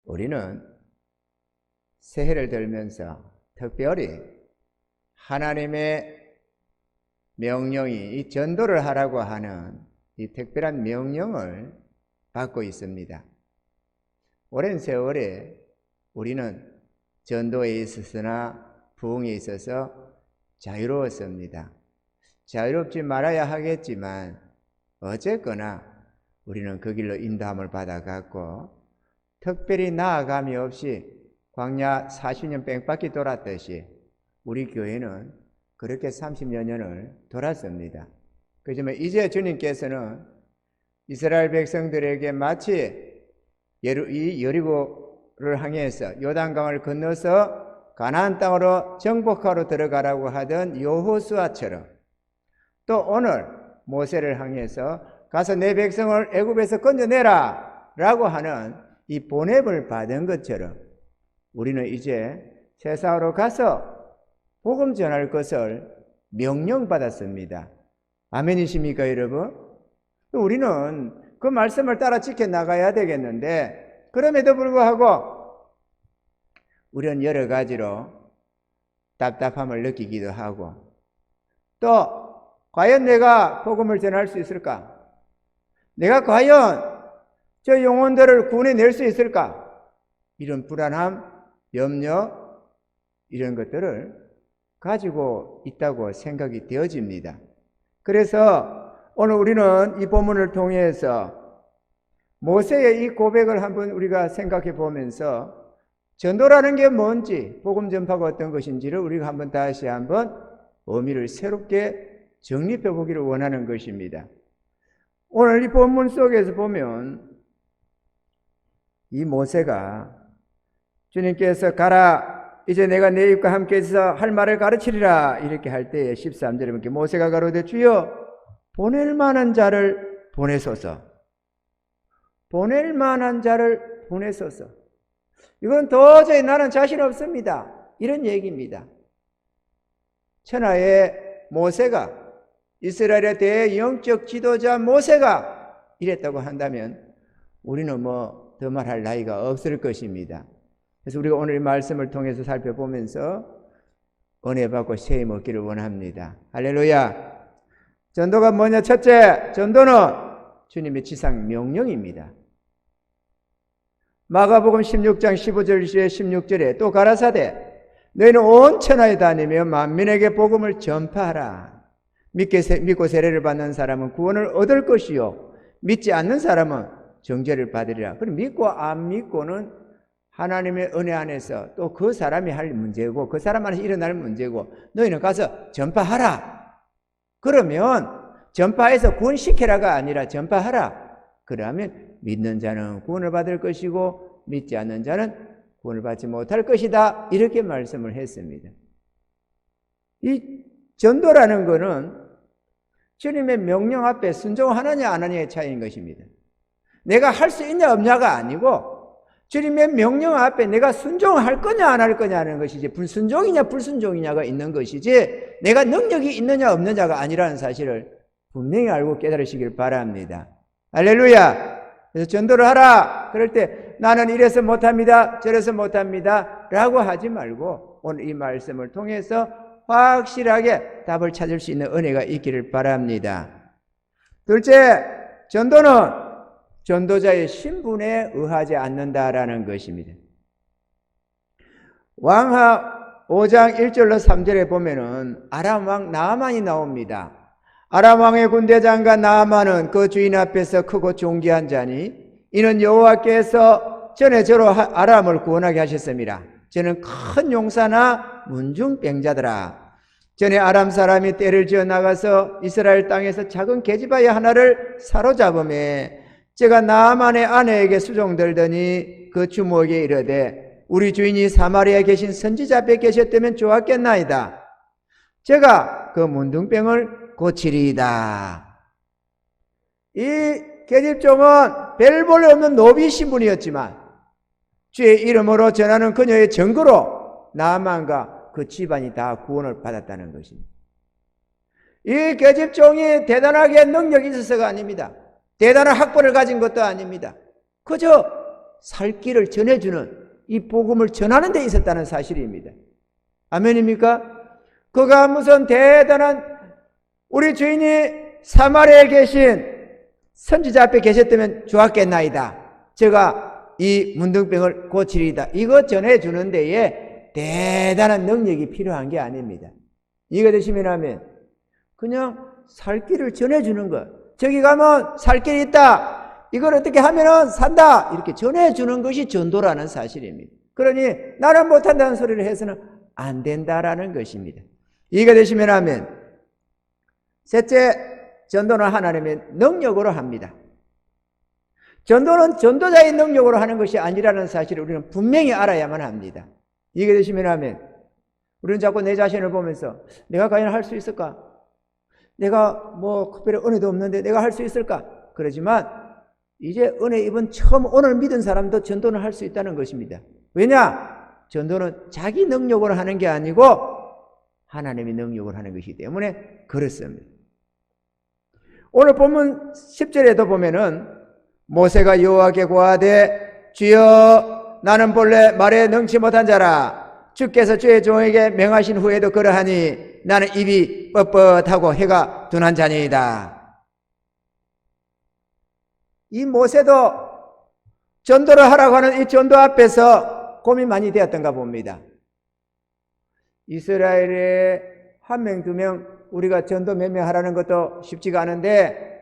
우리는 새해를 들면서 특별히 하나님의 명령이 이 전도를 하라고 하는 이 특별한 명령을 받고 있습니다. 오랜 세월에 우리는 전도에 있어서나 부흥에 있어서 자유로웠습니다. 자유롭지 말아야 하겠지만 어쨌거나 우리는 그 길로 인도함을 받아갔고, 특별히 나아감이 없이 광야 40년 뺑바퀴 돌았듯이 우리 교회는 그렇게 30여 년을 돌았습니다. 그렇지만 이제 주님께서는 이스라엘 백성들에게 마치 이 여리고를 향해서 요단강을 건너서 가나안 땅으로 정복하러 들어가라고 하던 여호수아처럼, 또 오늘 모세를 향해서 가서 내 백성을 애굽에서 건져내라 라고 하는 이 보냄을 받은 것처럼 우리는 이제 세상으로 가서 복음 전할 것을 명령받았습니다. 아멘이십니까 여러분? 우리는 그 말씀을 따라 지켜나가야 되겠는데, 그럼에도 불구하고 우리는 여러 가지로 답답함을 느끼기도 하고, 또 과연 내가 복음을 전할 수 있을까? 내가 과연 저 영혼들을 구원해낼 수 있을까? 이런 불안함, 염려, 이런 것들을 가지고 있다고 생각이 되어집니다. 그래서 오늘 우리는 이 본문을 통해서 모세의 이 고백을 한번 우리가 생각해 보면서 전도라는 게 뭔지, 복음 전파가 어떤 것인지를 우리가 한번 다시 한번 의미를 새롭게 정립해 보기를 원하는 것입니다. 오늘 이 본문 속에서 보면 이 모세가 주님께서 가라, 이제 내가 내 입과 함께 있어 할 말을 가르치리라 이렇게 할 때에 13절에 보면 모세가 가로되 주여 보낼 만한 자를 보내소서. 보낼 만한 자를 보내소서. 이건 도저히 나는 자신 없습니다. 이런 얘기입니다. 천하의 모세가, 이스라엘의 대영적 지도자 모세가 이랬다고 한다면 우리는 뭐 더 말할 나이가 없을 것입니다. 그래서 우리가 오늘 이 말씀을 통해서 살펴보면서 은혜 받고 세임 얻기를 원합니다. 할렐루야. 전도가 뭐냐? 첫째, 전도는 주님의 지상 명령입니다. 마가복음 16장 15절 16절에 또 가라사대 너희는 온 천하에 다니며 만민에게 복음을 전파하라. 믿고 세례를 받는 사람은 구원을 얻을 것이요 믿지 않는 사람은 정죄를 받으리라. 그럼 믿고 안 믿고는 하나님의 은혜 안에서 또 그 사람이 할 문제고 그 사람 안에서 일어날 문제고, 너희는 가서 전파하라. 그러면 전파해서 구원시키라가 아니라 전파하라. 그러면 믿는 자는 구원을 받을 것이고 믿지 않는 자는 구원을 받지 못할 것이다. 이렇게 말씀을 했습니다. 이 전도라는 것은 주님의 명령 앞에 순종하느냐 안 하느냐의 차이인 것입니다. 내가 할 수 있냐 없냐가 아니고 주님의 명령 앞에 내가 순종할 거냐 안 할 거냐 하는 것이지, 불순종이냐 불순종이냐가 있는 것이지 내가 능력이 있느냐 없느냐가 아니라는 사실을 분명히 알고 깨달으시길 바랍니다. 할렐루야. 그래서 전도를 하라. 그럴 때 나는 이래서 못합니다, 저래서 못합니다 라고 하지 말고 오늘 이 말씀을 통해서 확실하게 답을 찾을 수 있는 은혜가 있기를 바랍니다. 둘째, 전도는 전도자의 신분에 의하지 않는다라는 것입니다. 왕하 5장 1절로 3절에 보면은 아람 왕 나아만이 나옵니다. 아람 왕의 군대장과 나아만은 그 주인 앞에서 크고 존귀한 자니 이는 여호와께서 전에 저로 아람을 구원하게 하셨습니다. 저는 큰 용사나 문중병자더라. 전에 아람 사람이 떼를 지어 나가서 이스라엘 땅에서 작은 계집아이 하나를 사로잡음에 제가 나아만의 아내에게 수종들더니 그 주모에게 이르되 우리 주인이 사마리아에 계신 선지자 앞에 계셨다면 좋았겠나이다. 제가 그 문둥병을 고치리이다. 이 계집종은 별 볼 없는 노비 신분이었지만 주의 이름으로 전하는 그녀의 증거로 나아만과 그 집안이 다 구원을 받았다는 것입니다. 이 계집종이 대단하게 능력이 있어서가 아닙니다. 대단한 학벌을 가진 것도 아닙니다. 그저 살 길을 전해주는 이 복음을 전하는 데 있었다는 사실입니다. 아멘입니까? 그가 무슨 대단한 우리 주인이 사마리아에 계신 선지자 앞에 계셨다면 좋았겠나이다. 제가 이 문둥병을 고치리이다. 이거 전해주는 데에 대단한 능력이 필요한 게 아닙니다. 이해가 되시면 하면 그냥 살 길을 전해주는 것. 저기 가면 살 길이 있다. 이걸 어떻게 하면은 산다. 이렇게 전해주는 것이 전도라는 사실입니다. 그러니 나는 못한다는 소리를 해서는 안 된다라는 것입니다. 이해가 되시면 하면 셋째, 전도는 하나님의 능력으로 합니다. 전도는 전도자의 능력으로 하는 것이 아니라는 사실을 우리는 분명히 알아야만 합니다. 이해가 되시면 하면 우리는 자꾸 내 자신을 보면서 내가 과연 할 수 있을까? 내가 뭐 특별히 은혜도 없는데 내가 할 수 있을까? 그러지만 이제 은혜 입은 처음 오늘 믿은 사람도 전도는 할 수 있다는 것입니다. 왜냐? 전도는 자기 능력으로 하는 게 아니고 하나님의 능력으로 하는 것이기 때문에 그렇습니다. 오늘 본문 10절에도 보면은 모세가 여호와께 고하되 주여 나는 본래 말에 능치 못한 자라 주께서 주의 종에게 명하신 후에도 그러하니 나는 입이 뻣뻣하고 해가 둔한 자니이다. 이 모세도 전도를 하라고 하는 이 전도 앞에서 고민 많이 되었던가 봅니다. 이스라엘에 한 명, 두 명 우리가 전도 몇 명 하라는 것도 쉽지가 않은데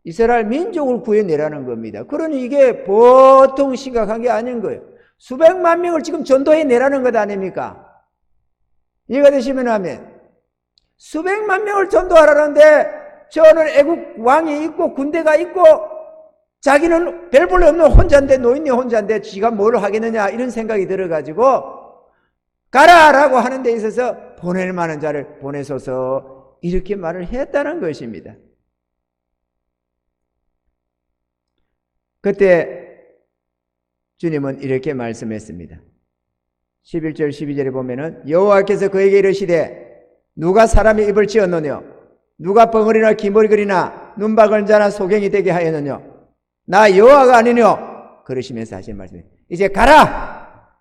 이스라엘 민족을 구해내라는 겁니다. 그러니 이게 보통 심각한 게 아닌 거예요. 수백만 명을 지금 전도해내라는 것 아닙니까? 이해가 되시면 하면 수백만 명을 전도하라는데 저는 애국 왕이 있고 군대가 있고 자기는 별 볼일 없는 혼자인데 노인네 혼자인데 지가 뭘 하겠느냐 이런 생각이 들어가지고 가라라고 하는 데 있어서 보낼 만한 자를 보내소서 이렇게 말을 했다는 것입니다. 그때 주님은 이렇게 말씀했습니다. 11절 12절에 보면은 여호와께서 그에게 이르시되 누가 사람의 입을 지었느냐 누가 벙어리나 기머리거리나 눈박을 자나 소경이 되게 하였느냐 나 여호와가 아니뇨 그러시면서 하신 말씀이에요. 이제 가라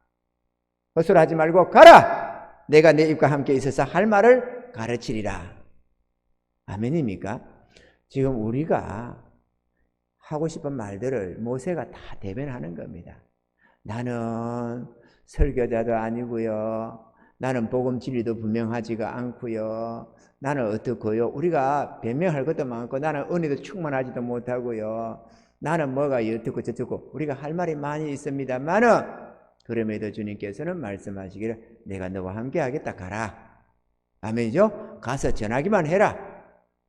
헛소리하지 말고 가라 내가 내 입과 함께 있어서 할 말을 가르치리라. 아멘입니까? 지금 우리가 하고 싶은 말들을 모세가 다 대변하는 겁니다. 나는 설교자도 아니고요. 나는 복음 진리도 분명하지가 않고요. 나는 어떻고요. 우리가 변명할 것도 많고 나는 은혜도 충만하지도 못하고요. 나는 뭐가 어떻고 저쩌고 우리가 할 말이 많이 있습니다만은 그럼에도 주님께서는 말씀하시기를 내가 너와 함께 하겠다 가라. 아멘이죠? 가서 전하기만 해라.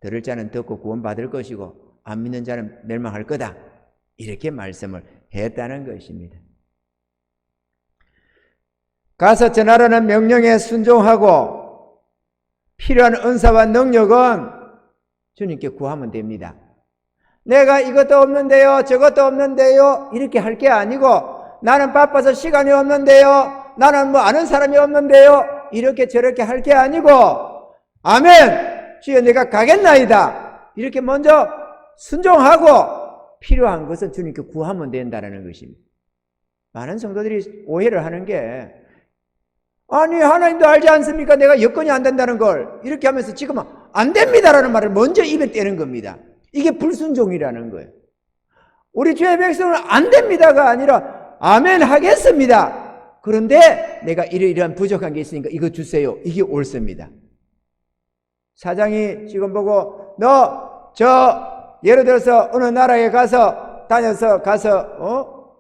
들을 자는 듣고 구원받을 것이고 안 믿는 자는 멸망할 거다. 이렇게 말씀을 했다는 것입니다. 가서 전하라는 명령에 순종하고 필요한 은사와 능력은 주님께 구하면 됩니다. 내가 이것도 없는데요, 저것도 없는데요, 이렇게 할 게 아니고 나는 바빠서 시간이 없는데요, 나는 뭐 아는 사람이 없는데요, 이렇게 저렇게 할 게 아니고 아멘! 주여 내가 가겠나이다. 이렇게 먼저 순종하고 필요한 것은 주님께 구하면 된다는 것입니다. 많은 성도들이 오해를 하는 게 아니 하나님도 알지 않습니까? 내가 여건이 안 된다는 걸 이렇게 하면서 지금은 안 됩니다라는 말을 먼저 입에 떼는 겁니다. 이게 불순종이라는 거예요. 우리 주의 백성은 안 됩니다가 아니라 아멘 하겠습니다. 그런데 내가 이러이러한 부족한 게 있으니까 이거 주세요. 이게 옳습니다. 사장이 지금 보고 너 예를 들어서 어느 나라에 가서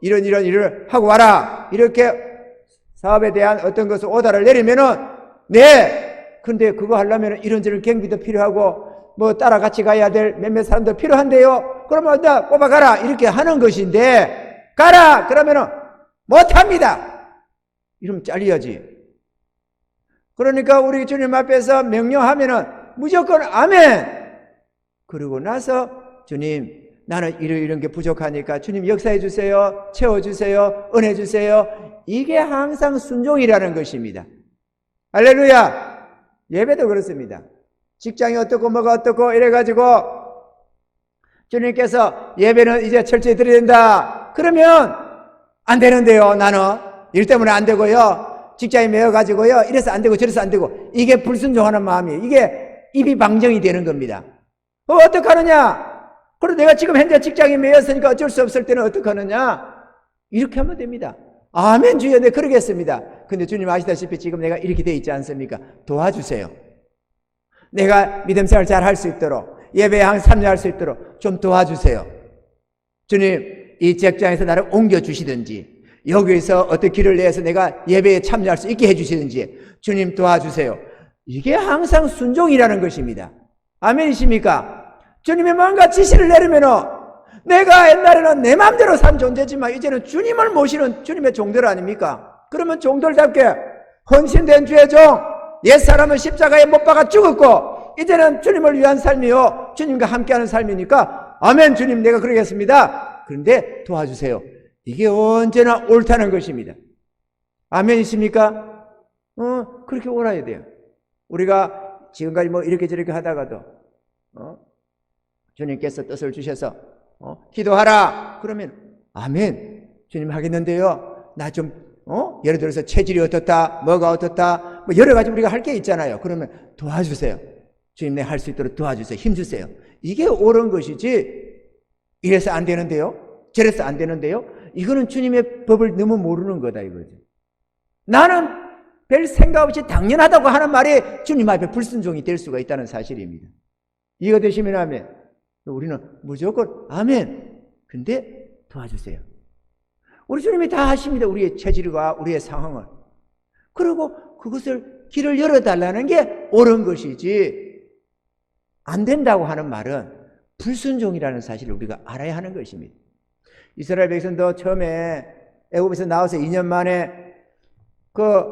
이런 일을 하고 와라. 이렇게 사업에 대한 어떤 것을 오다를 내리면은 네. 근데 그거 하려면 이런저런 경비도 필요하고 뭐 따라 같이 가야 될 몇몇 사람도 필요한데요. 그러면 나 뽑아가라. 이렇게 하는 것인데 가라. 그러면은 못합니다. 이러면 잘려야지. 그러니까 우리 주님 앞에서 명령하면은 무조건 아멘. 그러고 나서 주님 나는 이런 게 부족하니까 주님 역사해 주세요. 채워주세요. 은혜 주세요. 이게 항상 순종이라는 것입니다. 할렐루야. 예배도 그렇습니다. 직장이 어떻고 뭐가 어떻고 이래가지고 주님께서 예배는 이제 철저히 드려야 된다. 그러면 안 되는데요, 나는. 일 때문에 안 되고요. 직장에 매여가지고요. 이래서 안 되고 저래서 안 되고. 이게 불순종하는 마음이에요. 이게 입이 방정이 되는 겁니다. 어떡하느냐? 그리고 내가 지금 현재 직장에 매였으니까 어쩔 수 없을 때는 어떡하느냐? 이렇게 하면 됩니다. 아멘 주여, 네 그러겠습니다. 근데 주님 아시다시피 지금 내가 이렇게 돼 있지 않습니까? 도와주세요. 내가 믿음 생활 잘 할 수 있도록, 예배에 참여할 수 있도록 좀 도와주세요. 주님, 이 직장에서 나를 옮겨주시든지, 여기에서 어떤 길을 내서 내가 예배에 참여할 수 있게 해주시든지, 주님 도와주세요. 이게 항상 순종이라는 것입니다. 아멘이십니까? 주님이 뭔가 지시를 내리면은, 내가 옛날에는 내 마음대로 산 존재지만 이제는 주님을 모시는 주님의 종들 아닙니까? 그러면 종들답게 헌신된 주의 종, 옛사람은 십자가에 못 박아 죽었고 이제는 주님을 위한 삶이요, 주님과 함께하는 삶이니까 아멘 주님 내가 그러겠습니다. 그런데 도와주세요. 이게 언제나 옳다는 것입니다. 아멘이십니까? 그렇게 옳아야 돼요. 우리가 지금까지 뭐 이렇게 저렇게 하다가도 주님께서 뜻을 주셔서 기도하라 그러면 아멘 주님 하겠는데요, 나 좀 예를 들어서 체질이 어떻다, 뭐가 어떻다, 뭐 여러 가지 우리가 할 게 있잖아요. 그러면 도와주세요. 주님, 내 할 수 있도록 도와주세요. 힘주세요. 이게 옳은 것이지, 이래서 안 되는데요, 저래서 안 되는데요, 이거는 주님의 법을 너무 모르는 거다 이거죠. 나는 별 생각 없이 당연하다고 하는 말이 주님 앞에 불순종이 될 수가 있다는 사실입니다. 이해가 되시면 아멘. 우리는 무조건 아멘. 근데 도와주세요. 우리 주님이 다 하십니다. 우리의 체질과 우리의 상황을. 그리고 그것을 길을 열어달라는 게 옳은 것이지, 안 된다고 하는 말은 불순종이라는 사실을 우리가 알아야 하는 것입니다. 이스라엘 백성도 처음에 애굽에서 나와서 2년 만에 그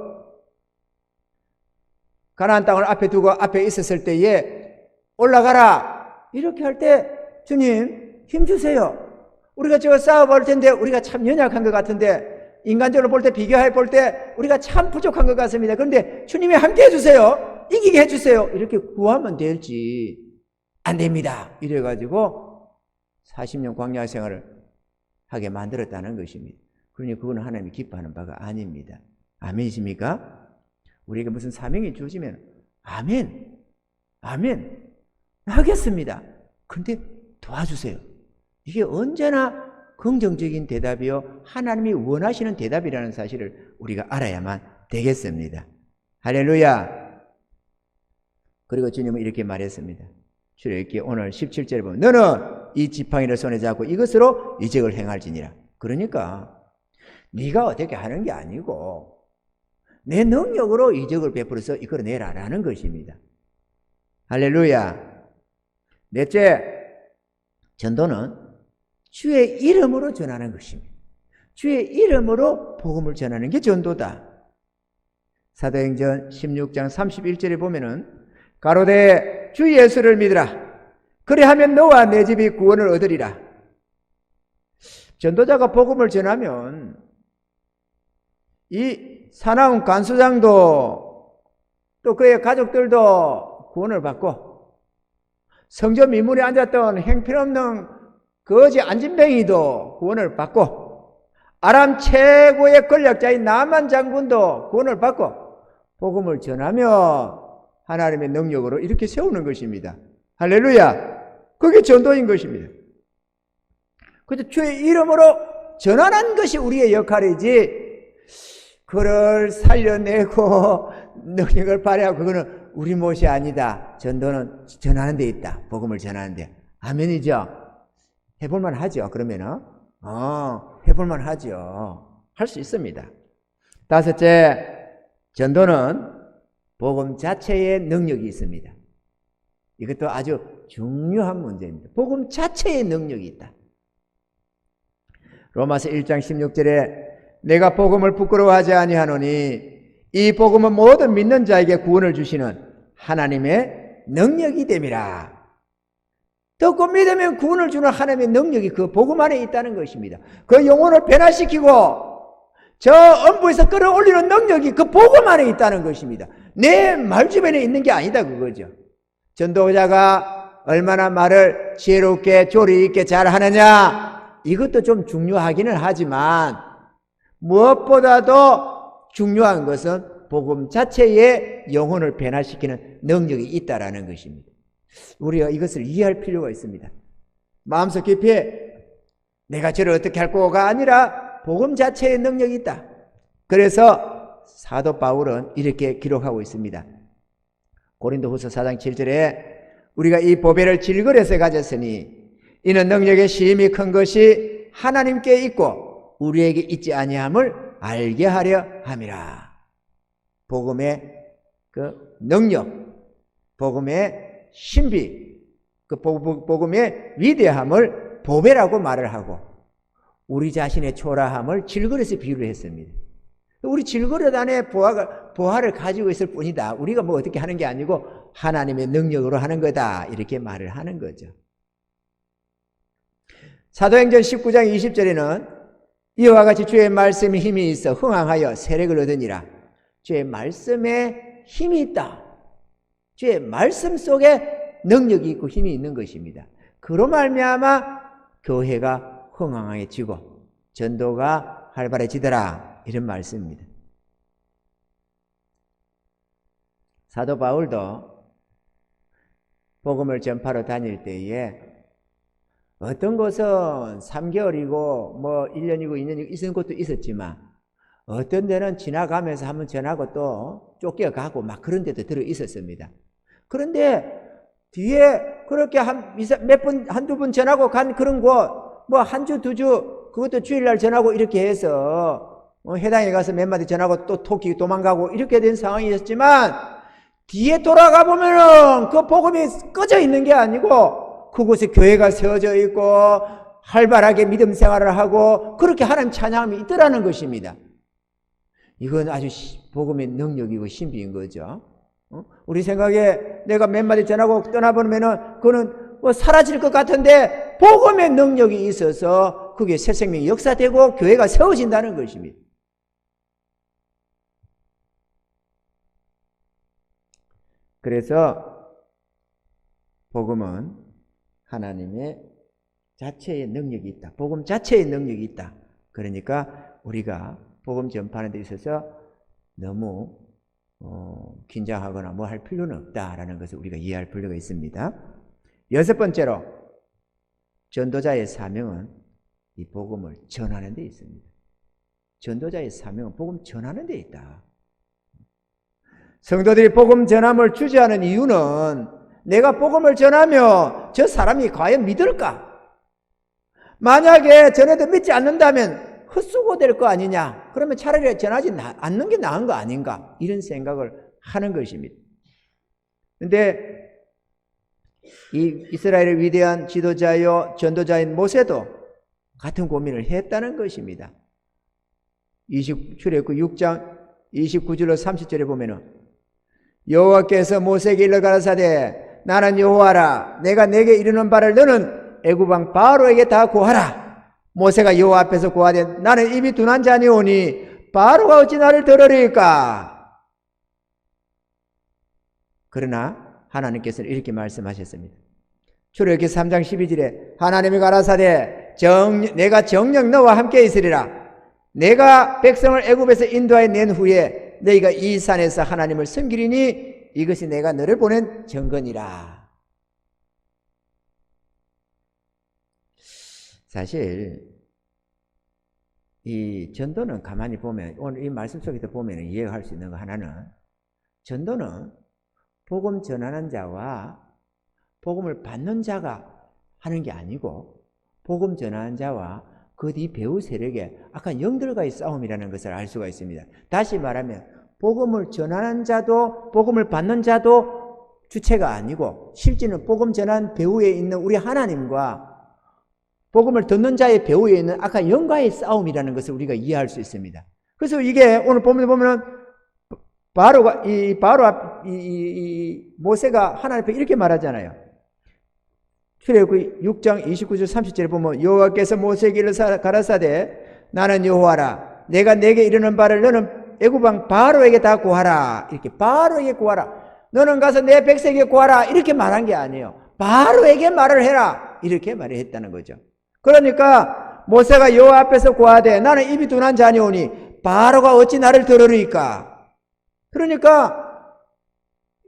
가나안 땅을 앞에 두고 앞에 있었을 때에 올라가라 이렇게 할 때 주님 힘주세요. 우리가 저거 싸워볼 텐데 우리가 참 연약한 것 같은데, 인간적으로 볼 때 비교해 볼 때 우리가 참 부족한 것 같습니다. 그런데 주님이 함께 해주세요. 이기게 해주세요. 이렇게 구하면 될지 안 됩니다. 이래가지고 40년 광야 생활을 하게 만들었다는 것입니다. 그러니 그건 하나님이 기뻐하는 바가 아닙니다. 아멘이십니까? 우리에게 무슨 사명이 주어지면 아멘, 아멘 하겠습니다. 그런데 도와주세요. 이게 언제나 긍정적인 대답이요, 하나님이 원하시는 대답이라는 사실을 우리가 알아야만 되겠습니다. 할렐루야. 그리고 주님은 이렇게 말했습니다. 출애굽기 오늘 17절에 보면 너는 이 지팡이를 손에 잡고 이것으로 이적을 행할지니라. 그러니까 네가 어떻게 하는 게 아니고 내 능력으로 이적을 베풀어서 이끌어내라라는 것입니다. 할렐루야. 넷째, 전도는 주의 이름으로 전하는 것입니다. 주의 이름으로 복음을 전하는 게 전도다. 사도행전 16장 31절에 보면은 가로되 주 예수를 믿으라. 그리하면 너와 내 집이 구원을 얻으리라. 전도자가 복음을 전하면 이 사나운 간수장도 또 그의 가족들도 구원을 받고, 성전 미문에 앉았던 행편없는 거지 안진뱅이도 구원을 받고, 아람 최고의 권력자인 나만 장군도 구원을 받고, 복음을 전하며 하나님의 능력으로 이렇게 세우는 것입니다. 할렐루야. 그게 전도인 것입니다. 그래서 주의 이름으로 전하는 것이 우리의 역할이지, 그를 살려내고 능력을 발휘하고 그거는 우리 몫이 아니다. 전도는 전하는 데 있다. 복음을 전하는 데. 아멘이죠. 해볼만 하죠. 그러면은 해볼만 하죠. 할 수 있습니다. 다섯째, 전도는 복음 자체의 능력이 있습니다. 이것도 아주 중요한 문제입니다. 복음 자체의 능력이 있다. 로마서 1장 16절에 내가 복음을 부끄러워하지 아니하노니 이 복음은 모든 믿는 자에게 구원을 주시는 하나님의 능력이 됨이라. 듣고 믿으면 구원을 주는 하나님의 능력이 그 복음 안에 있다는 것입니다. 그 영혼을 변화시키고 저 음부에서 끌어올리는 능력이 그 복음 안에 있다는 것입니다. 내 말 주변에 있는 게 아니다 그거죠. 전도자가 얼마나 말을 지혜롭게 조리 있게 잘하느냐, 이것도 좀 중요하기는 하지만 무엇보다도 중요한 것은 복음 자체의 영혼을 변화시키는 능력이 있다라는 것입니다. 우리가 이것을 이해할 필요가 있습니다. 마음속 깊이 내가 저를 어떻게 할 거가 아니라 복음 자체의 능력이 있다. 그래서 사도 바울은 이렇게 기록하고 있습니다. 고린도후서 4장 7절에 우리가 이 보배를 질그릇에 가졌으니 이는 능력의 심히 큰 것이 하나님께 있고 우리에게 있지 아니함을 알게 하려 함이라. 복음의 그 능력, 복음의 신비, 그 복음의 위대함을 보배라고 말을 하고 우리 자신의 초라함을 질그릇에 비유를 했습니다. 우리 질그릇 안에 보화를 가지고 있을 뿐이다. 우리가 뭐 어떻게 하는 게 아니고 하나님의 능력으로 하는 거다. 이렇게 말을 하는 거죠. 사도행전 19장 20절에는 이와 같이 주의 말씀에 힘이 있어 흥황하여 세력을 얻으니라. 주의 말씀에 힘이 있다. 주의 말씀 속에 능력이 있고 힘이 있는 것입니다. 그로 말미암아 교회가 흥황해지고 전도가 활발해지더라. 이런 말씀입니다. 사도 바울도 복음을 전파로 다닐 때에 어떤 곳은 3개월이고 뭐 1년이고 2년이고 있은 곳도 있었지만 어떤 데는 지나가면서 한번 전하고 또 쫓겨가고 막 그런 데도 들어 있었습니다. 그런데 뒤에 그렇게 한두 번 전하고 간 그런 곳 뭐 한 주, 두 주 그것도 주일날 전하고 이렇게 해서 해당에 가서 몇 마디 전하고 또 토끼 도망가고 이렇게 된 상황이었지만 뒤에 돌아가 보면은 그 복음이 꺼져 있는 게 아니고 그곳에 교회가 세워져 있고 활발하게 믿음 생활을 하고 그렇게 하나님 찬양함이 있더라는 것입니다. 이건 아주 복음의 능력이고 신비인 거죠. 우리 생각에 내가 몇 마디 전하고 떠나보면은 그거는 뭐 사라질 것 같은데 복음의 능력이 있어서 그게 새 생명이 역사되고 교회가 세워진다는 것입니다. 그래서 복음은 하나님의 자체의 능력이 있다. 복음 자체의 능력이 있다. 그러니까 우리가 복음 전파하는 데 있어서 너무 긴장하거나 뭐 할 필요는 없다라는 것을 우리가 이해할 필요가 있습니다. 여섯 번째로 전도자의 사명은 이 복음을 전하는 데 있습니다. 전도자의 사명은 복음 전하는 데 있다. 성도들이 복음 전함을 주저하는 이유는 내가 복음을 전하면 저 사람이 과연 믿을까? 만약에 전해도 믿지 않는다면 헛수고 될 거 아니냐? 그러면 차라리 전하지 않는 게 나은 거 아닌가? 이런 생각을 하는 것입니다. 그런데 이 이스라엘의 위대한 지도자요 전도자인 모세도 같은 고민을 했다는 것입니다. 출애굽기 6장 29절로 30절에 보면은 여호와께서 모세에게 일러 가라사대 나는 여호와라 내가 내게 이르는 바를 너는 애굽 왕 바로에게 다 고하라. 모세가 여호와 앞에서 고하되 나는 입이 둔한 자니오니 바로가 어찌 나를 들으리까? 그러나 하나님께서는 이렇게 말씀하셨습니다. 출애굽기 3장 12절에 하나님이 가라사대 내가 정녕 너와 함께 있으리라. 내가 백성을 애굽에서 인도하여 낸 후에 너희가 이 산에서 하나님을 섬기리니 이것이 내가 너를 보낸 증거니라. 사실 이 전도는 가만히 보면 오늘 이 말씀 속에서 보면 이해할 수 있는 거 하나는 전도는 복음 전하는 자와 복음을 받는 자가 하는 게 아니고 복음 전하는 자와 그 뒤 배후 세력의 아까 영들과의 싸움이라는 것을 알 수가 있습니다. 다시 말하면 복음을 전하는 자도 복음을 받는 자도 주체가 아니고 실제는 복음 전하는 배후에 있는 우리 하나님과 복음을 듣는 자의 배후에 있는 아까 영과의 싸움이라는 것을 우리가 이해할 수 있습니다. 그래서 이게 오늘 보면 모세가 하나님 앞에 이렇게 말하잖아요. 출애굽기 6장 29절 30절에 보면 여호와께서 모세에게 일러 가라사대 나는 여호와라 내가 내게 이르는 바를 너는 애굽 왕 바로에게 다 고하라. 이렇게 바로에게 고하라. 너는 가서 내 백성에게 고하라. 이렇게 말한 게 아니에요. 바로에게 말을 해라. 이렇게 말을 했다는 거죠. 그러니까 모세가 여호와 앞에서 고하되 나는 입이 둔한 자니오니 바로가 어찌 나를 들으리까. 그러니까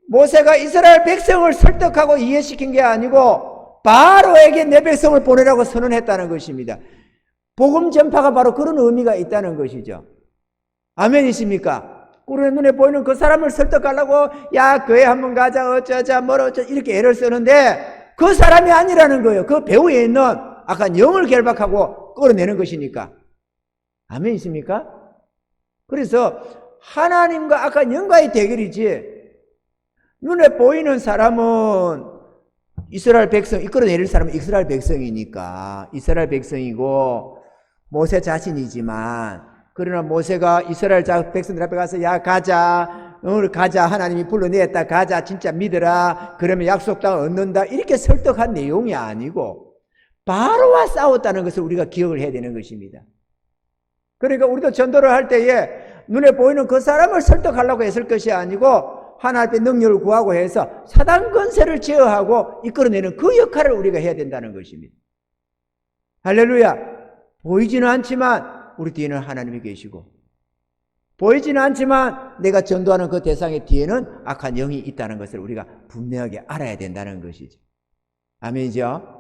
모세가 이스라엘 백성을 설득하고 이해시킨 게 아니고 바로에게 내 백성을 보내라고 선언했다는 것입니다. 복음 전파가 바로 그런 의미가 있다는 것이죠. 아멘이십니까? 우리 눈에 보이는 그 사람을 설득하려고 야 교회 한번 가자 어쩌자 뭐라 어쩌자 이렇게 애를 쓰는데 그 사람이 아니라는 거예요. 그 배후에 있는 악한 영을 결박하고 끌어내는 것이니까. 아멘이십니까? 그래서 하나님과 악한 영과의 대결이지 눈에 보이는 사람은 이스라엘 백성 이끌어내릴 사람은 이스라엘 백성이니까 이스라엘 백성이고 모세 자신이지만 그러나 모세가 이스라엘 백성들 앞에 가서 야 가자 오늘 가자 하나님이 불러내었다 가자 진짜 믿어라 그러면 약속 땅을 얻는다 이렇게 설득한 내용이 아니고 바로와 싸웠다는 것을 우리가 기억을 해야 되는 것입니다. 그러니까 우리도 전도를 할 때에 눈에 보이는 그 사람을 설득하려고 했을 것이 아니고 하나님 앞에 능력을 구하고 해서 사단 권세를 제어하고 이끌어내는 그 역할을 우리가 해야 된다는 것입니다. 할렐루야. 보이지는 않지만 우리 뒤에는 하나님이 계시고 보이지는 않지만 내가 전도하는 그 대상의 뒤에는 악한 영이 있다는 것을 우리가 분명하게 알아야 된다는 것이죠. 아멘이죠?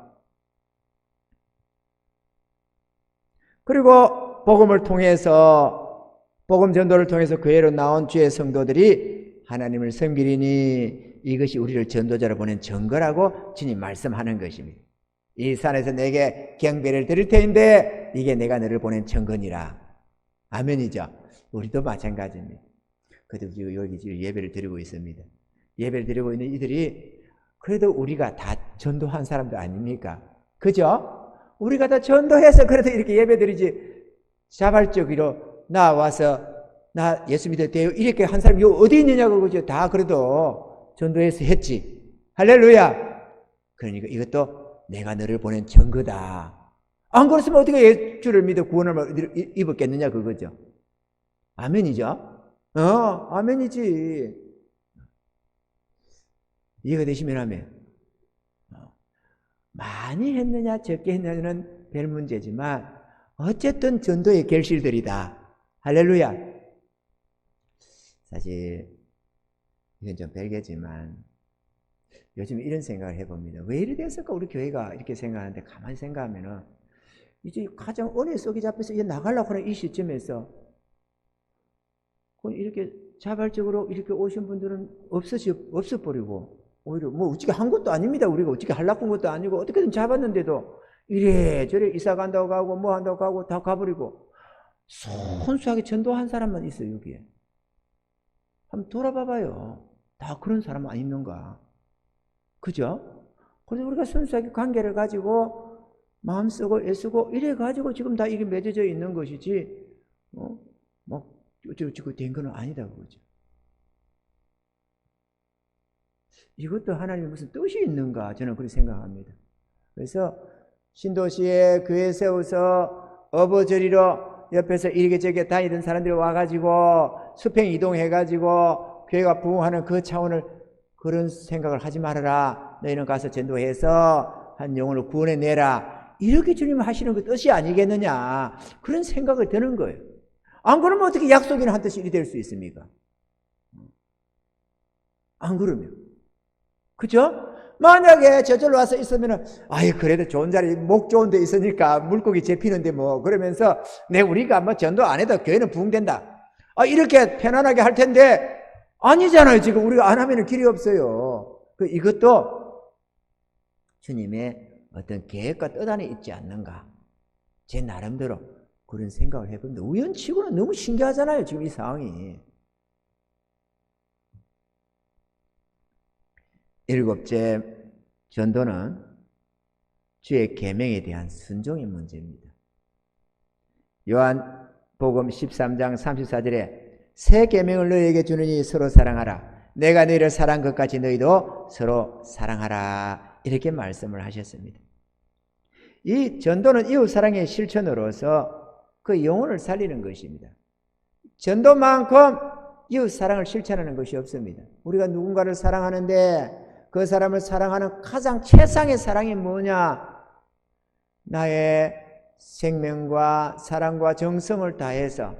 그리고 복음을 통해서 복음 전도를 통해서 교회로 나온 주의 성도들이 하나님을 섬기리니 이것이 우리를 전도자로 보낸 증거라고 주님 말씀하는 것입니다. 이 산에서 내게 경배를 드릴 터인데 이게 내가 너를 보낸 증거니라. 아멘이죠. 우리도 마찬가지입니다. 그래도 여기 지금 예배를 드리고 있습니다. 예배를 드리고 있는 이들이 그래도 우리가 다 전도한 사람도 아닙니까? 그죠? 우리가 다 전도해서 그래도 이렇게 예배 드리지 자발적으로 나와서 나 예수 믿었대요 이렇게 한 사람이 어디 있느냐고 그죠? 다 그래도 전도해서 했지. 할렐루야. 그러니까 이것도 내가 너를 보낸 증거다. 안 그랬으면 어떻게 예수를 믿어 구원을 입었겠느냐 그거죠. 아멘이죠? 아멘이지. 이해가 되시면 아멘. 많이 했느냐 적게 했느냐는 별 문제지만 어쨌든 전도의 결실들이다. 할렐루야. 사실 이건 좀 별개지만 요즘 이런 생각을 해봅니다. 왜 이래 됐을까 우리 교회가 이렇게 생각하는데 가만히 생각하면은 이제 가장 은혜 속에 잡혀서 이제 나가려고 하는 이 시점에서 이렇게 자발적으로 이렇게 오신 분들은 없어버리고 오히려 뭐 어떻게 한 것도 아닙니다. 우리가 어떻게 하려고 한 것도 아니고 어떻게든 잡았는데도 이래저래 이사 간다고 가고 뭐 한다고 가고 다 가버리고 순수하게 전도한 사람만 있어요. 여기에 한번 돌아봐봐요. 다 그런 사람 안 있는가? 그죠? 그래서 우리가 순수하게 관계를 가지고 마음 쓰고 애쓰고 이래 가지고 지금 다 이게 맺어져 있는 것이지 뭐 어쩌고 된 건 아니다 그거죠. 이것도 하나님의 무슨 뜻이 있는가 저는 그렇게 생각합니다. 그래서 신도시에 교회 세워서 어버저리로 옆에서 이렇게 다니던 사람들이 와가지고 수평 이동해가지고 교회가 부흥하는 그 차원을 그런 생각을 하지 말아라. 너희는 가서 전도해서 한 영혼을 구원해내라. 이렇게 주님 하시는 그 뜻이 아니겠느냐. 그런 생각을 드는 거예요. 안 그러면 어떻게 약속이나 한 뜻이 이리 될 수 있습니까? 안 그러면. 그죠? 만약에 저절로 와서 있으면은, 아이, 그래도 좋은 자리, 목 좋은 데 있으니까 물고기 잡히는데 뭐, 그러면서, 우리가 뭐 전도 안 해도 교회는 부흥된다. 이렇게 편안하게 할 텐데, 아니잖아요. 지금 우리가 안 하면 길이 없어요. 이것도 주님의 어떤 계획과 뜻 안에 있지 않는가. 제 나름대로 그런 생각을 해봅니다. 우연치고는 너무 신기하잖아요. 지금 이 상황이. 일곱째, 전도는 주의 계명에 대한 순종의 문제입니다. 요한복음 13장 34절에 새 계명을 너희에게 주느니 서로 사랑하라. 내가 너희를 사랑한 것 같이 너희도 서로 사랑하라. 이렇게 말씀을 하셨습니다. 이 전도는 이웃사랑의 실천으로서 그 영혼을 살리는 것입니다. 전도만큼 이웃사랑을 실천하는 것이 없습니다. 우리가 누군가를 사랑하는데 그 사람을 사랑하는 가장 최상의 사랑이 뭐냐? 나의 생명과 사랑과 정성을 다해서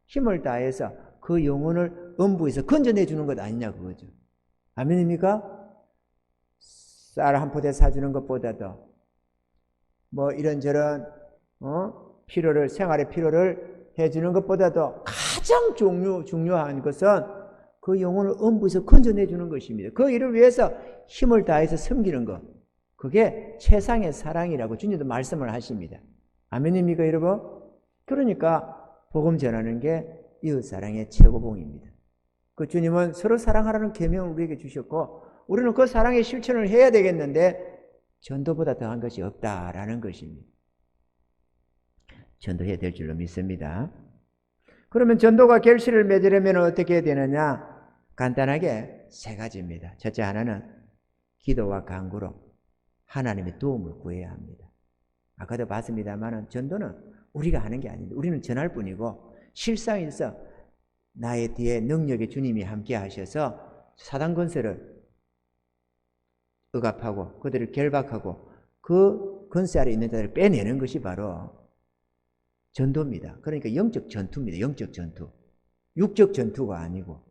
힘을 다해서 그 영혼을 음부에서 건져내 주는 것 아니냐 그거죠. 아멘입니까? 쌀 한 포대 사주는 것보다도 뭐 이런저런 필요를 생활의 필요를 해주는 것보다도 가장 중요한 것은 그 영혼을 음부에서 건져내 주는 것입니다. 그 일을 위해서 힘을 다해서 섬기는 것, 그게 최상의 사랑이라고 주님도 말씀을 하십니다. 아멘입니까 여러분? 그러니까 복음 전하는 게 이웃사랑의 최고봉입니다. 그 주님은 서로 사랑하라는 계명을 우리에게 주셨고 우리는 그 사랑의 실천을 해야 되겠는데 전도보다 더한 것이 없다라는 것입니다. 전도해야 될 줄로 믿습니다. 그러면 전도가 결실을 맺으려면 어떻게 해야 되느냐? 간단하게 세 가지입니다. 첫째 하나는 기도와 간구로 하나님의 도움을 구해야 합니다. 아까도 봤습니다만 전도는 우리가 하는 게 아닌데 우리는 전할 뿐이고 실상에서 나의 뒤에 능력의 주님이 함께 하셔서 사단 권세를 억압하고 그들을 결박하고 그 권세 아래 있는 자들을 빼내는 것이 바로 전도입니다. 그러니까 영적 전투입니다. 영적 전투. 육적 전투가 아니고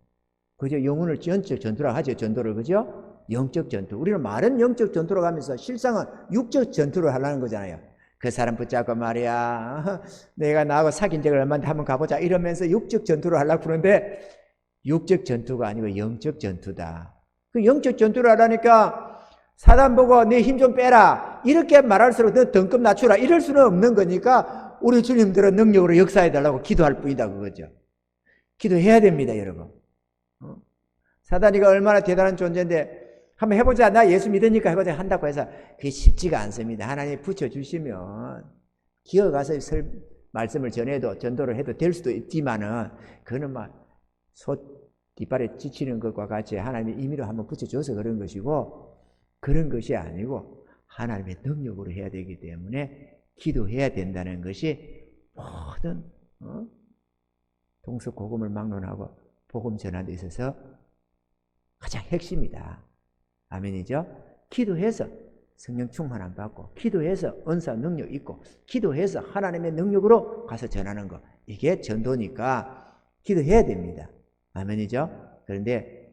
그죠? 영혼을 영적 전투라고 하죠. 전도를 그죠? 영적 전투. 우리는 말은 영적 전투라고 하면서 실상은 육적 전투를 하려는 거잖아요. 그 사람 붙잡고 말이야 내가 나하고 사귄 적을 얼마인데 한번 가보자 이러면서 육적 전투를 하려고 그러는데 육적 전투가 아니고 영적 전투다. 그 영적 전투를 하려니까 사단 보고 네 힘 좀 빼라 이렇게 말할수록 너 등급 낮추라 이럴 수는 없는 거니까 우리 주님들은 능력으로 역사해달라고 기도할 뿐이다 그거죠. 기도해야 됩니다 여러분. 사단이가 얼마나 대단한 존재인데 한번 해보자 나 예수 믿으니까 해보자 한다고 해서 그게 쉽지가 않습니다. 하나님이 붙여주시면 기어가서 말씀을 전해도 전도를 해도 될 수도 있지만은 그거는 막 소 뒷발에 지치는 것과 같이 하나님이 임의로 한번 붙여줘서 그런 것이고 그런 것이 아니고 하나님의 능력으로 해야 되기 때문에 기도해야 된다는 것이 모든 동서고금을 막론하고 복음 전하는 데 있어서 가장 핵심이다. 아멘이죠? 기도해서 성령 충만함 받고 기도해서 은사 능력 있고 기도해서 하나님의 능력으로 가서 전하는 거 이게 전도니까 기도해야 됩니다. 아멘이죠? 그런데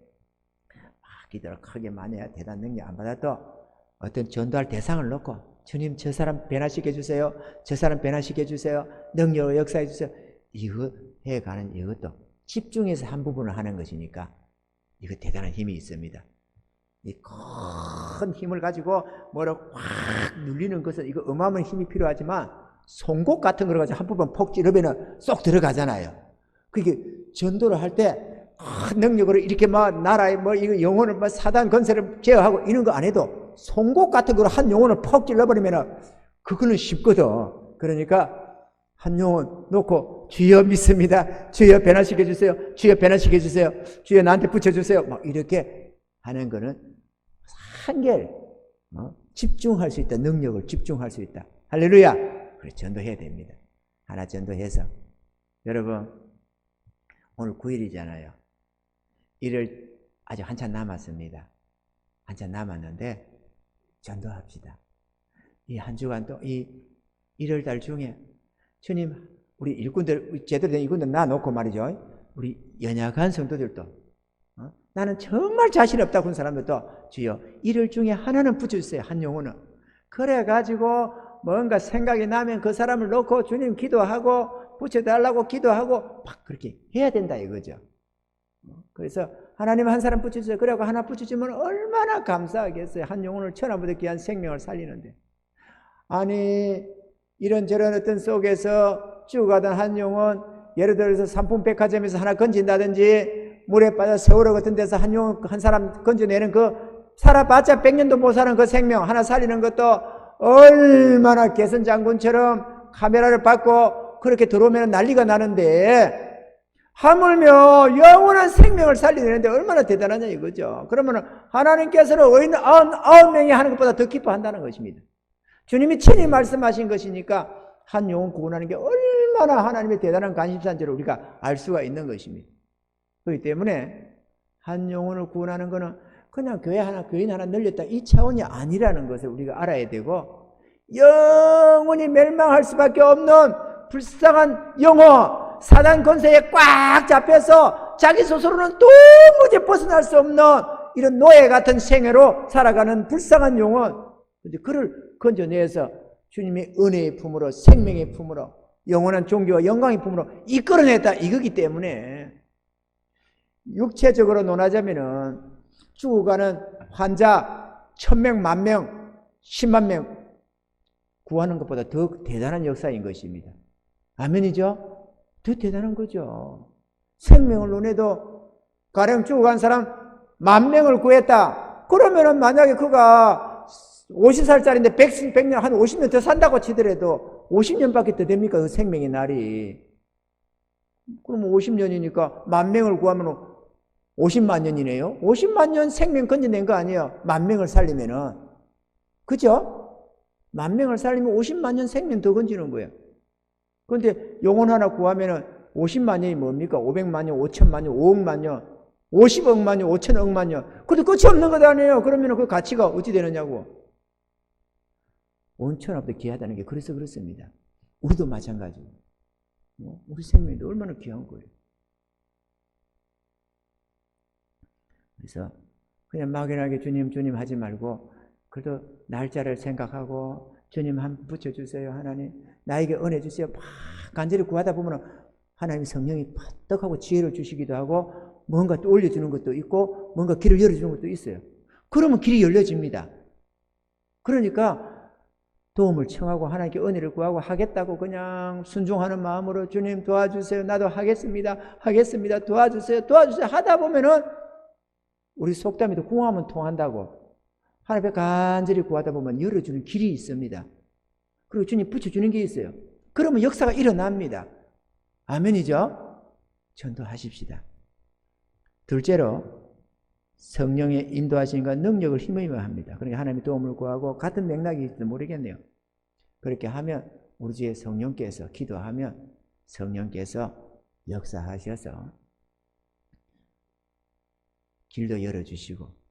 기도를 크게 많이 해야 대단한 능력 안 받아도 어떤 전도할 대상을 놓고 주님 저 사람 변화시켜 주세요. 저 사람 변화시켜 주세요. 능력을 역사해 주세요. 이거 해가는 이것도 집중해서 한 부분을 하는 것이니까 이거 대단한 힘이 있습니다. 이 큰 힘을 가지고 뭐를 확 눌리는 것은 이거 어마어마한 힘이 필요하지만 송곳 같은 걸 가지고 한 부분 폭 찌르면 쏙 들어가잖아요. 그게 전도를 할 때 능력으로 이렇게 막 나라의 뭐 이거 영혼을 막 사단 건설을 제어하고 이런 거 안 해도 송곳 같은 거로 한 영혼을 퍽 찔러버리면 그거는 쉽거든. 그러니까 한 영혼 놓고 주여 믿습니다. 주여 변화시켜 주세요. 주여 변화시켜 주세요. 주여 나한테 붙여주세요. 막 이렇게 하는 거는 한결 집중할 수 있다. 능력을 집중할 수 있다. 할렐루야. 그래 전도해야 됩니다. 하나 전도해서 여러분 오늘 9일이잖아요. 1일 아직 한참 남았습니다. 한참 남았는데 전도합시다. 이 한 주간 또 이 1월달 중에 주님 우리 일꾼들 제대로 된 일꾼들 놔놓고 말이죠. 우리 연약한 성도들도 나는 정말 자신 없다고 하는 사람들도 주여 1월 중에 하나는 붙여주세요. 한 영혼은. 그래가지고 뭔가 생각이 나면 그 사람을 놓고 주님 기도하고 붙여달라고 기도하고 막 그렇게 해야 된다 이거죠. 그래서 하나님 한 사람 붙여주세요. 그래갖고 하나 붙여주면 얼마나 감사하겠어요. 한 영혼을 천하보다 귀한 생명을 살리는데. 아니 이런저런 어떤 속에서 쭉 가던 한 영혼 예를 들어서 삼풍백화점에서 하나 건진다든지 물에 빠져 서울 같은 데서 한 영혼 한 사람 건져내는 그 살아봤자 100년도 못 사는 그 생명 하나 살리는 것도 얼마나 개선 장군처럼 카메라를 받고 그렇게 들어오면 난리가 나는데 하물며 영원한 생명을 살리는데 얼마나 대단하냐 이거죠. 그러면 하나님께서는 의인 99명이 하는 것보다 더 기뻐한다는 것입니다. 주님이 친히 말씀하신 것이니까 한 영혼 구원하는 게 얼마나 하나님의 대단한 관심사인지를 우리가 알 수가 있는 것입니다. 그렇기 때문에 한 영혼을 구원하는 것은 그냥 교회 하나, 교인 하나 늘렸다 이 차원이 아니라는 것을 우리가 알아야 되고 영원히 멸망할 수밖에 없는 불쌍한 영혼, 사단 권세에 꽉 잡혀서 자기 스스로는 도무지 벗어날 수 없는 이런 노예 같은 생애로 살아가는 불쌍한 영혼. 근데 그를 건져내서 주님의 은혜의 품으로, 생명의 품으로, 영원한 종교와 영광의 품으로 이끌어냈다, 이거기 때문에 육체적으로 논하자면은 죽어가는 환자 1000명, 10,000명, 10만 명 구하는 것보다 더 대단한 역사인 것입니다. 아멘이죠? 더 대단한 거죠. 생명을 논해도 가령 죽어간 사람 10,000명을 구했다. 그러면은 만약에 그가 50살짜리인데 100년, 한 50년 더 산다고 치더라도 50년밖에 더 됩니까? 그 생명의 날이. 그러면 50년이니까 10,000명을 구하면 50만 년이네요. 50만 년 생명 건져낸 거 아니에요? 10,000명을 살리면은. 그죠? 10,000명을 살리면 50만 년 생명 더 건지는 거예요. 그런데 영혼 하나 구하면은 50만 년이 뭡니까? 500만 년, 5천만 년, 5억만 년, 50억만 년, 5천억만 년. 그래도 끝이 없는 것 아니에요? 그러면 그 가치가 어찌 되느냐고. 온천하보다 귀하다는 게 그래서 그렇습니다. 우리도 마찬가지고. 우리 생명도 얼마나 귀한 거예요. 그래서 그냥 막연하게 주님 하지 말고 그래도 날짜를 생각하고 주님 한 붙여주세요. 하나님 나에게 은혜 주세요. 막 간절히 구하다 보면 하나님 성령이 퍼뜩하고 지혜를 주시기도 하고 뭔가 또 올려주는 것도 있고 뭔가 길을 열어주는 것도 있어요. 그러면 길이 열려집니다. 그러니까 도움을 청하고 하나님께 은혜를 구하고 하겠다고 그냥 순종하는 마음으로 주님 도와주세요. 나도 하겠습니다. 도와주세요. 하다 보면은 우리 속담에도 궁하면 통한다고. 하나님 앞에 간절히 구하다 보면 열어주는 길이 있습니다. 그리고 주님 붙여주는 게 있어요. 그러면 역사가 일어납니다. 아멘이죠? 전도하십시다. 둘째로 성령의 인도하심과 능력을 힘입어야 합니다. 그러니까 하나님의 도움을 구하고 같은 맥락이 있을지 모르겠네요. 그렇게 하면 우리 주의 성령께서 기도하면 성령께서 역사하셔서 길도 열어주시고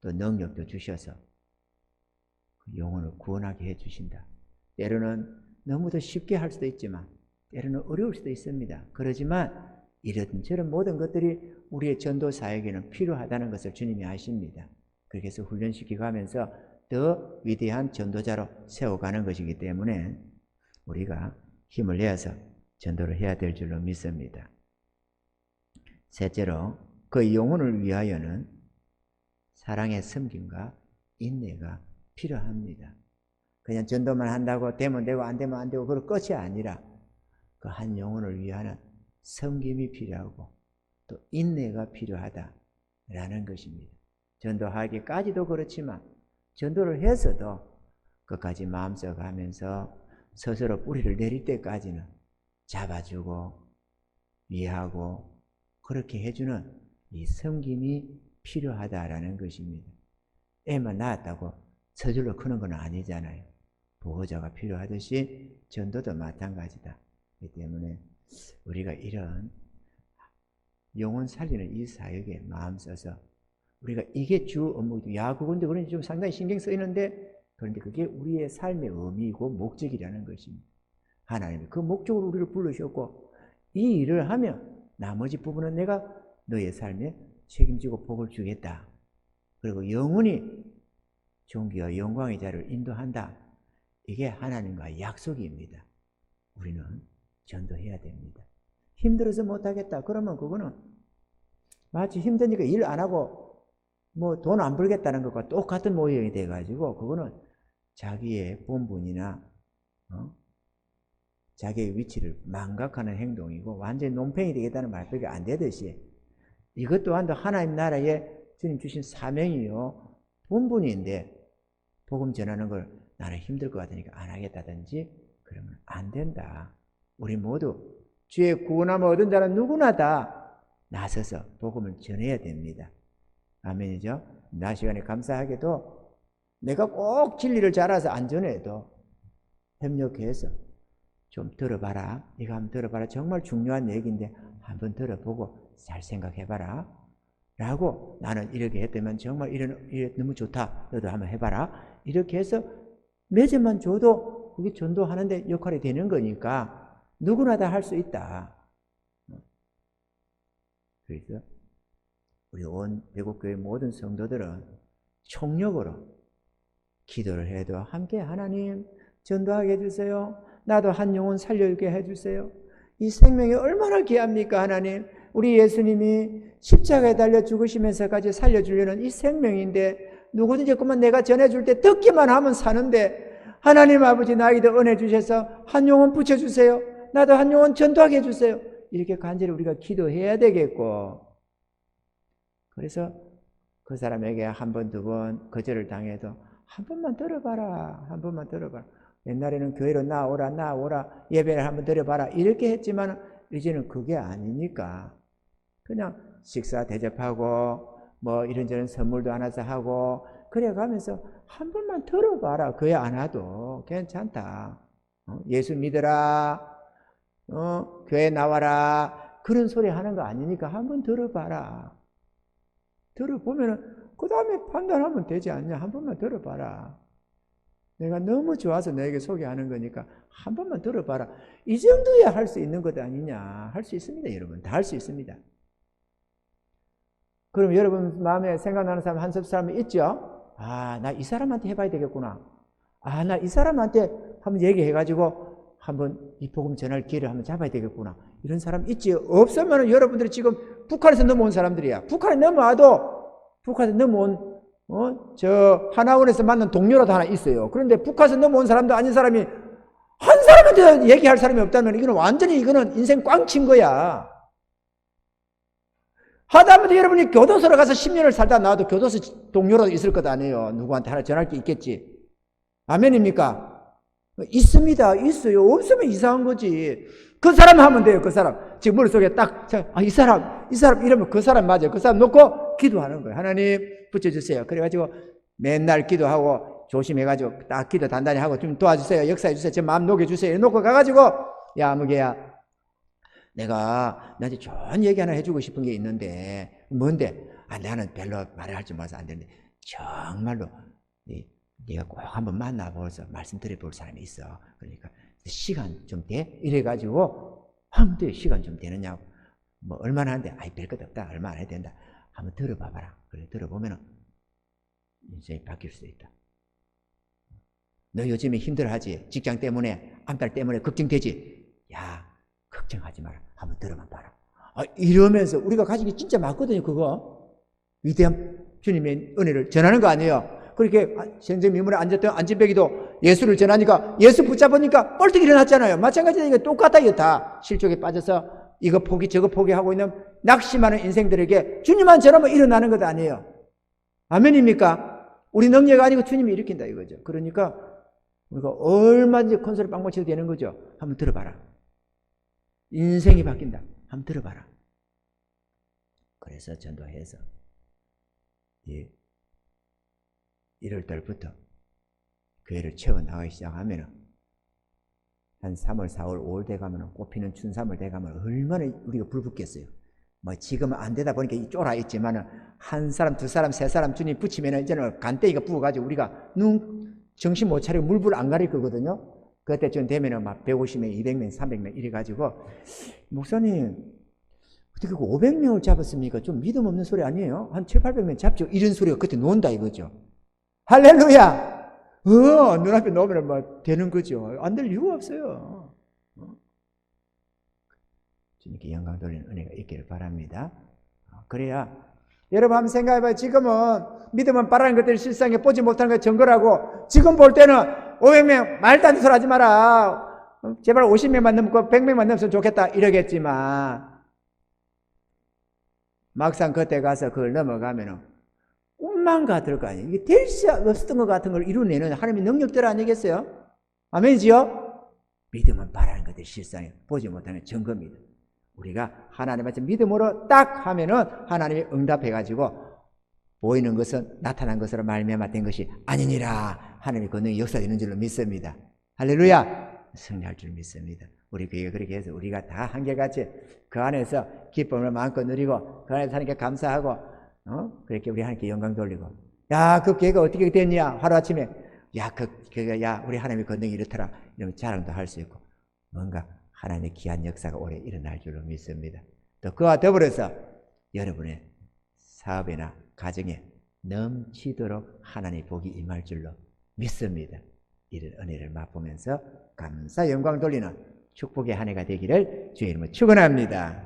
또 능력도 주셔서 영혼을 구원하게 해주신다. 때로는 너무도 쉽게 할 수도 있지만 때로는 어려울 수도 있습니다. 그러지만 이런저런 모든 것들이 우리의 전도 사역에는 필요하다는 것을 주님이 아십니다. 그렇게 해서 훈련시키고 하면서 더 위대한 전도자로 세워가는 것이기 때문에 우리가 힘을 내어서 전도를 해야 될 줄로 믿습니다. 셋째로 그 영혼을 위하여는 사랑의 섬김과 인내가 필요합니다. 그냥 전도만 한다고 되면 되고 안 되면 안 되고 그럴 것이 아니라 그 한 영혼을 위하는 섬김이 필요하고 또 인내가 필요하다라는 것입니다. 전도하기까지도 그렇지만 전도를 해서도 끝까지 마음속 하면서 스스로 뿌리를 내릴 때까지는 잡아주고 이해하고 그렇게 해주는 이 섬김이 필요하다라는 것입니다. 애만 낳았다고 저절로 크는 건 아니잖아요. 보호자가 필요하듯이 전도도 마찬가지다. 그렇기 때문에 우리가 이런 영혼 살리는 이 사역에 마음 써서 우리가 이게 주 업무이고 그런데 그런지 좀 상당히 신경 쓰이는데 그런데 그게 우리의 삶의 의미이고 목적이라는 것입니다. 하나님이 그 목적으로 우리를 부르셨고 이 일을 하면 나머지 부분은 내가 너의 삶에 책임지고 복을 주겠다. 그리고 영원히 존귀와 영광의 자를 인도한다. 이게 하나님과의 약속입니다. 우리는 전도해야 됩니다. 힘들어서 못하겠다. 그러면 그거는 마치 힘드니까 일 안 하고 뭐 돈 안 벌겠다는 것과 똑같은 모형이 돼가지고 그거는 자기의 본분이나 자기의 위치를 망각하는 행동이고 완전히 논팽이 되겠다는 말밖에 안 되듯이 이것 또한 하나님 나라에 주님 주신 사명이요 본분인데 복음 전하는 걸 나는 힘들 것 같으니까 안 하겠다든지 그러면 안 된다. 우리 모두 주의 구원함을 얻은 자는 누구나 다 나서서 복음을 전해야 됩니다. 아멘이죠? 낮 시간에 감사하게도 내가 꼭 진리를 잘 알아서 안 전해도 협력해서 좀 들어봐라. 이거 한번 들어봐라. 정말 중요한 얘기인데 한번 들어보고 잘 생각해봐라. 라고 나는 이렇게 했다면 정말 이래 너무 좋다. 너도 한번 해봐라. 이렇게 해서 매제만 줘도 그게 전도하는데 역할이 되는 거니까 누구나 다 할 수 있다. 그래서 우리 온 대국교회 모든 성도들은 총력으로 기도를 해도 함께 하나님 전도하게 해주세요. 나도 한 영혼 살려주게 해주세요. 이 생명이 얼마나 귀합니까 하나님. 우리 예수님이 십자가에 달려 죽으시면서까지 살려주려는 이 생명인데 누구든지 그만 내가 전해줄 때 듣기만 하면 사는데 하나님 아버지 나에게도 은혜 주셔서 한 영혼 붙여주세요. 나도 한 영혼 전도하게 해주세요. 이렇게 간절히 우리가 기도해야 되겠고, 그래서 그 사람에게 한 번, 두 번 거절을 당해도 한 번만 들어봐라. 한 번만 들어봐라. 옛날에는 교회로 나오라 예배를 한번 드려봐라 이렇게 했지만 이제는 그게 아니니까 그냥 식사 대접하고 뭐 이런저런 선물도 하나서 하고 그래 가면서 한 번만 들어봐라. 교회 안 와도 괜찮다. 예수 믿어라. 교회 나와라. 그런 소리 하는 거 아니니까 한 번 들어봐라. 들어보면은 그 다음에 판단하면 되지 않냐. 한 번만 들어봐라. 내가 너무 좋아서 너에게 소개하는 거니까 한 번만 들어봐라. 이 정도야 할 수 있는 것 아니냐. 할 수 있습니다, 여러분. 다 할 수 있습니다. 그럼 여러분 마음에 생각나는 사람 한 사람이 있죠? 아, 나 이 사람한테 해봐야 되겠구나. 아, 나 이 사람한테 한번 얘기해가지고 한번 이 복음 전할 기회를 한번 잡아야 되겠구나. 이런 사람 있지? 없으면 여러분들이 지금 북한에서 넘어온 사람들이야. 북한에 넘어와도 북한에서 넘어온 저 하나원에서 만난 동료라도 하나 있어요. 그런데 북한에서 넘어온 사람도 아닌 사람이 한 사람한테 얘기할 사람이 없다면 이거는 완전히 이거는 인생 꽝친 거야. 하다못해 여러분이 교도소로 가서 10년을 살다 나와도 교도소 동료라도 있을 것 아니에요. 누구한테 하나 전할 게 있겠지. 아멘입니까? 있습니다. 있어요. 없으면 이상한 거지. 그 사람 하면 돼요. 그 사람. 지금 머릿속에 딱, 이 사람 이러면 그 사람 맞아요. 그 사람 놓고 기도하는 거예요. 하나님 붙여주세요. 그래가지고 맨날 기도하고 조심해가지고 딱 기도 단단히 하고 좀 도와주세요. 역사해주세요. 제 마음 녹여주세요. 놓고 가가지고 야 무게야 내가 나한테 좋은 얘기 하나 해주고 싶은 게 있는데 뭔데? 아 나는 별로 말을 할 줄 몰라서 안 되는데 정말로 네가 꼭 한번 만나보면서 말씀드려볼 사람이 있어. 그러니까 시간 좀 돼? 이래가지고 하면 돼. 시간 좀 되느냐고. 뭐 얼마나 하는데 아이 별것 없다. 얼마 안 해야 된다. 한번 들어봐봐라. 그래 들어보면은 인생이 바뀔 수 있다. 너 요즘에 힘들어하지? 직장 때문에 안달 때문에 걱정되지? 야 걱정하지 마라. 한번 들어만 봐라. 아, 이러면서 우리가 가진 게 진짜 많거든요. 그거 위대한 주님의 은혜를 전하는 거 아니에요. 그렇게 생생미문에 앉았던 안진뱅이도 예수를 전하니까 예수 붙잡으니까 뻘떡 일어났잖아요. 마찬가지로 이거 똑같아. 이거 다 실족에 빠져서 이거 포기 저거 포기하고 있는 낙심하는 인생들에게 주님만 전하면 일어나는 것 아니에요. 아멘입니까? 우리 능력 아니고 주님이 일으킨다 이거죠. 그러니까 우리가 얼마든지 콘솔을 빵빵 쳐도 되는 거죠. 한번 들어봐라. 인생이 바뀐다. 한번 들어봐라. 그래서 전도해서 1월달부터 교회를 채워나가기 시작하면 한 3월, 4월, 5월 돼가면 꽃피는 춘삼월 돼가면 얼마나 우리가 불붙겠어요. 뭐 지금은 안 되다 보니까 쫄아 있지만 한 사람, 두 사람, 세 사람 주님 붙이면 이제는 간대기가 부어가지고 우리가 정신 못 차리고 물불 안 가릴 거거든요. 그때쯤 되면은 막 150명, 200명, 300명 이래가지고 목사님 어떻게 500명을 잡았습니까? 좀 믿음 없는 소리 아니에요? 한 7, 800명 잡죠. 이런 소리가 그때 논다 이거죠. 할렐루야! 눈앞에 놓으면 뭐 되는 거죠. 안 될 이유가 없어요. 주님께 영광 돌리는 은혜가 있기를 바랍니다. 그래야 여러분 한번 생각해봐요. 지금은 믿음은 바라는 것들을 실상에 보지 못하는 것 증거라고 지금 볼 때는 500명 말도 안 되는 소리 하지 마라. 제발 50명만 넘고 100명만 넘으면 좋겠다 이러겠지만 막상 그때 가서 그걸 넘어가면은 꿈만 같을 거 아니에요. 이게 될 수 없었던 것 같은 걸 이루내는 하나님의 능력들 아니겠어요? 아멘이지요? 믿음은 바라는 것들 실상에 보지 못하는 증거입니다. 우리가 하나님한테 믿음으로 딱 하면은 하나님이 응답해가지고 보이는 것은 나타난 것으로 말미암아 된 것이 아니니라. 하나님의 권능이 역사되는 줄로 믿습니다. 할렐루야! 승리할 줄 믿습니다. 우리 교회가 그렇게 해서 우리가 다 한결같이 그 안에서 기쁨을 마음껏 누리고 그 안에서 하나님께 감사하고 그렇게 우리 하나님께 영광 돌리고 야, 그 교회가 어떻게 됐냐? 하루아침에 야, 우리 하나님의 권능이 이렇더라. 이러면 자랑도 할 수 있고, 뭔가 하나님의 귀한 역사가 오래 일어날 줄로 믿습니다. 또 그와 더불어서 여러분의 사업이나 가정에 넘치도록 하나님의 복이 임할 줄로 믿습니다. 이런 은혜를 맛보면서 감사 영광 돌리는 축복의 한 해가 되기를 주의 이름으로 축원합니다.